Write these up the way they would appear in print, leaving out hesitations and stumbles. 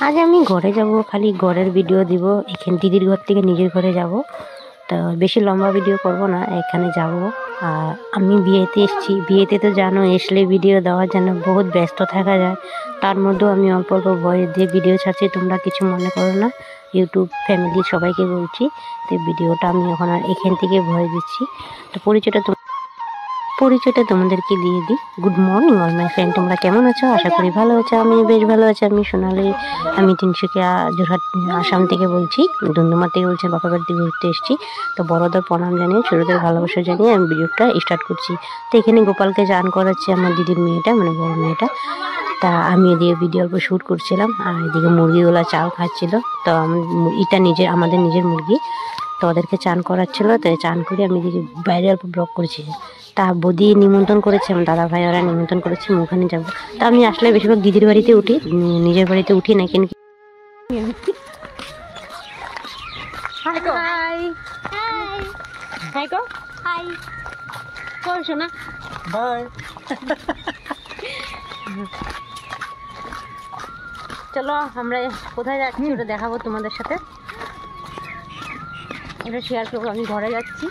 আজ আমি ঘরে যাব, খালি ঘরের ভিডিও দিব। এখানে দিদির ঘর থেকে নিজের ঘরে যাব, তো বেশি লম্বা ভিডিও করব না। এখানে যাব আর আমি বিয়েতে এসেছি। বিয়েতে তো জানো আসলে ভিডিও দেওয়ার জন্য বহুত ব্যস্ত থাকা যায়। তার মধ্যেও আমি অল্প অল্প ভয়েস দিয়ে ভিডিও ছাড়ছি, তোমরা কিছু মনে করো না। ইউটিউব ফ্যামিলির সবাইকে বলছি, তো ভিডিওটা আমি এখন আর এখান থেকে ভয়েস দিচ্ছি। তো পরিচয়টা তোমাদেরকে দিয়ে দিই। Good morning all my friend, তোমরা কেমন আছো? আশা করি ভালো আছো। আমি বেশ ভালো আছি। আমি সোনালি, আমি তিনসুকিয়া জোরহাট আসাম থেকে বলছি, ধুন্দুমার থেকে বলছি। বাপের বাড়িতে ঘুরতে এসেছি। তো বড়দের প্রণাম জানিয়ে, ছোটোদের ভালোবাসা জানিয়ে আমি ভিডিওটা স্টার্ট করছি। তো এখানে গোপালকে চান করাচ্ছি আমার দিদির মেয়েটা, মানে বড় মেয়েটা। তা আমি এদিকে ভিডিও অল্প শ্যুট করছিলাম, আর এদিকে মুরগিগুলা চাল খাচ্ছিল। তো এটা আমাদের নিজের মুরগি, তো ওদেরকে চান করাচ্ছিল। তো চান করে আমি এদিকে বাইরে অল্প ব্লগ করেছি। তা বদি নিমন্ত্রণ করেছে, আমার দাদা ভাই ওরা নিমন্ত্রণ করেছে, আমি ওখানে যাবো। তা আমি আসলে বেশিরভাগ দিদির বাড়িতে উঠি, নিজের বাড়িতে উঠি না। কিন্তু চলো আমরা কোথায় যাচ্ছি ওটা দেখাবো তোমাদের সাথে, এটা শেয়ার করবো। আমি ঘরে যাচ্ছি।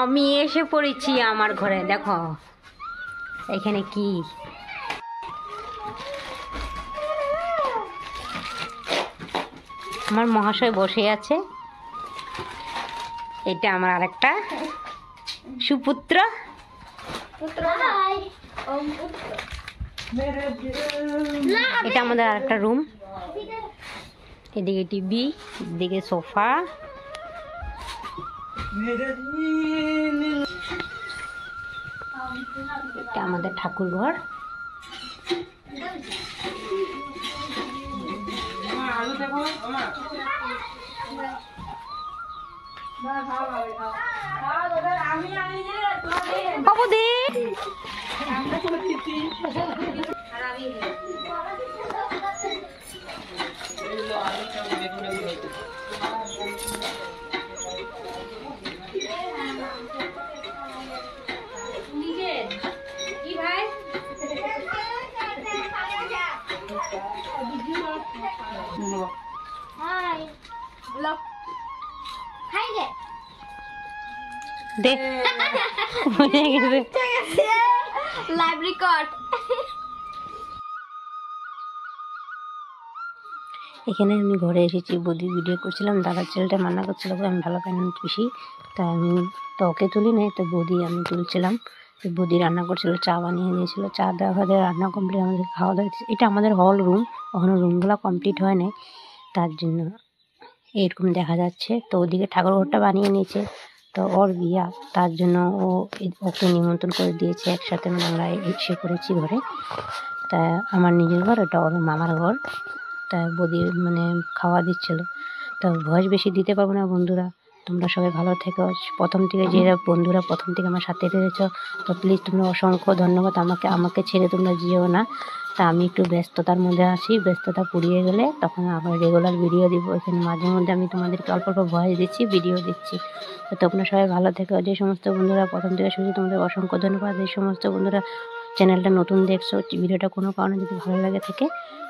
আমি এসে পড়েছি আমার ঘরে। দেখো এখানে কি, আমার মহাশয় বসে আছে। এটা আমার আরেকটা সুপুত্র। এটা আমাদের আরেকটা রুম। এদিকে টিভি, এদিকে সোফা। এটা আমাদের ঠাকুর ঘর। Live record. এখানে আমি ঘরে এসেছি, বদি ভিডিও করছিলাম। দাদার ছেলেটা মান্না করছিল, আমি ভালো পাই না বেশি, তাই আমি তো ওকে তুলি নাই, তো বদি আমি তুলছিলাম। বদি রান্না করছিল, চা বানিয়ে দিয়েছিল। চা দেওয়া হয়ে রান্না কমপ্লিট, আমাদের খাওয়া দাওয়া। এটা আমাদের হল রুম, ওখানে রুমগুলো কমপ্লিট হয় নাই, তার জন্য এরকম দেখা যাচ্ছে। তো ওদিকে ঠাকুর ঘরটা বানিয়ে নিয়েছে, তো ওর বিয়া, তার জন্য ওকে নিমন্ত্রণ করে দিয়েছে একসাথে। মানে আমরা এসে করেছি ঘরে। তা আমার নিজের ঘর, ওটা ওর মামার ঘর। তা বদি মানে খাওয়া দিচ্ছিল। তো ভয়েস বেশি দিতে পারবো না বন্ধুরা, তোমরা সবাই ভালো থেকো। প্রথম থেকে যে বন্ধুরা প্রথম থেকে আমার সাথে রয়েছ, তো প্লিজ তোমরা অসংখ্য ধন্যবাদ। আমাকে ছেড়ে তোমরা যেও না। তা আমি একটু ব্যস্ততার মধ্যে আছি, ব্যস্ততা পুড়িয়ে গেলে তখন আবার রেগুলার ভিডিও দিব। এখানে মাঝে মধ্যে আমি তোমাদেরকে অল্প অল্প ভয়েস দিচ্ছি, ভিডিও দিচ্ছি। তো তোমরা সবাই ভালো থেকো। যে সমস্ত বন্ধুরা প্রথম থেকে শুনছি তোমাদের অসংখ্য ধন্যবাদ। যে সমস্ত বন্ধুরা চ্যানেলটা নতুন দেখছো, ভিডিওটা কোনো কারণে যদি ভালো লাগে থাকে,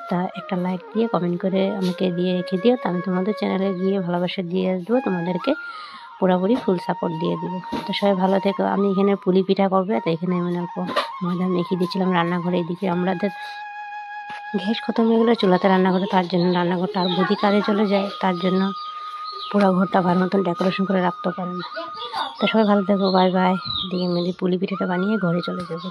তা একটা লাইক দিয়ে কমেন্ট করে আমাকে দিয়ে রেখে দিও। তা আমি তোমাদের চ্যানেলে গিয়ে ভালোবাসা দিয়ে আসবো, তোমাদেরকে পুরোপুরি ফুল সাপোর্ট দিয়ে দেবো। তো সবাই ভালো থেকো। আমি এখানে পুলি পিঠা করবে, তো এখানে আমি অল্প ময়দা মেখে দিয়েছিলাম রান্নাঘরে। এদিকে আমাদের গ্যাস খতম হয়ে গেলে চুলাতে রান্না করে, তার জন্য রান্নাঘরটা আর বদি কাজে চলে যায়, তার জন্য পুরো ঘরটা ভালো মতন ডেকোরেশন করে রাখতে পারে না। তো সবাই ভালো থেকো, বাই বাই। এদিকে মেয়েদের পুলি পিঠাটা বানিয়ে ঘরে চলে যাবো।